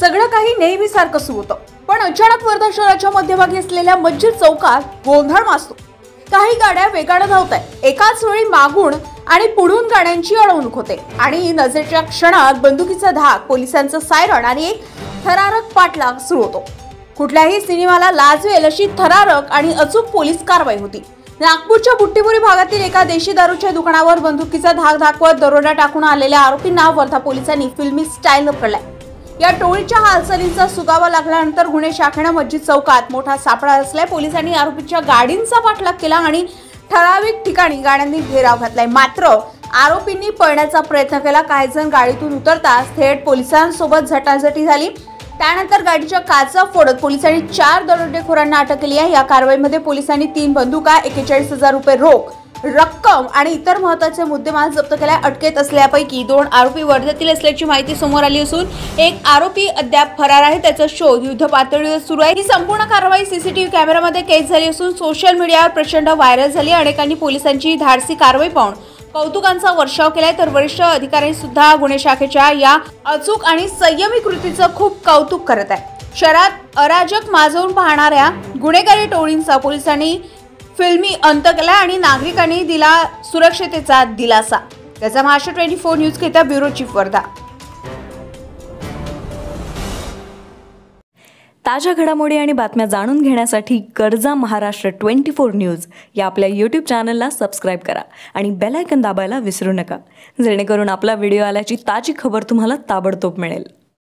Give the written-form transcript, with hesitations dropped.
सगळं काही नेहमीसारखं सुरू होतं, पण अचानक वर्धा शहराच्या मध्यभागी असलेल्या मस्जिद चौकात गोंधळ माजतो। काही गाड्या वेगाने धावतात, एकाच वेळी मागून आणि पुढून गाड्यांची अडवणूक होते आणि नजरेच्या क्षणात बंदुकीचा धाक, पोलिसांचं सायरन आणि एक थरारक पाठलाग सुरू होतो। कुठल्याही सिनेमाला लाजवेल अशी थरारक आणि अचूक पोलीस कारवाई होती। नागपूरच्या बुट्टीपुरी भागातील एका देशी दारूच्या दुकानावर बंदुकीचा धाक दाखवत दरोडा टाकून आलेल्या आरोपींना वर्धा पोलिसांनी फिल्मी स्टाईल पकडलाय। या टोळीच्या हालचालींचा सुगावा लागल्यानंतर गुन्हे शाखेने मस्जिद चौकात मोठा सापळा रचलाय। पोलिसांनी आरोपींच्या गाडींचा पाठलाग केला आणि ठराविक ठिकाणी गाड्यांनी घेराव घातलाय। मात्र आरोपींनी पळण्याचा प्रयत्न केला। काही जण गाडीतून उतरताच थेट पोलिसांसोबत झटाझटी झाली। त्यानंतर गाडीच्या काचा फोडत पोलिसांनी 4 दरोडेखोरांना अटक केली आहे। या कारवाईमध्ये पोलिसांनी 3 बंदुका, 41,000 रुपये रोख रक्कम आणि इतर महत्त्वाचे मुद्देमाल जप्त केले। अटकेत असलेल्यापैकी 2 आरोपी वर्धेतील असल्याची माहिती समोर आली असून एक आरोपी अद्याप फरार आहे। त्याचा शोध युद्ध पातळीवर सुरू आहे। ही संपूर्ण कारवाई सीसीटीव्ही कॅमेऱ्यामध्ये कैद झाली असून सोशल मीडियावर प्रचंड व्हायरल झाली। अनेकांनी पोलिसांची धाडसी कारवाई पाहून कौतुकांचा वर्षाव केलाय, तर वरिष्ठ अधिकारी सुद्धा गुन्हे शाखेच्या या अचूक आणि संयमी कृतीचं खूप कौतुक करत आहे। शहरात अराजक माजवून पाहणाऱ्या गुन्हेगारी टोळींचा पोलिसांनी फिल्मी अंत केला आणि नागरिकांनी दिला सुरक्षतेचा दिलासा। त्याचा महाराष्ट्र 24 न्यूज घेता ब्युरो चीफ वर्धा। ताज्या घडामोडी आणि बातम्या जाणून घेण्यासाठी गरजा महाराष्ट्र 24 न्यूज या आपल्या YouTube चॅनलला सबस्क्राईब करा आणि बेल आयकॉन दाबायला विसरू नका, जेणेकरून आपला व्हिडिओ आल्याची ताजी खबर तुम्हाला ताबडतोब मिळेल।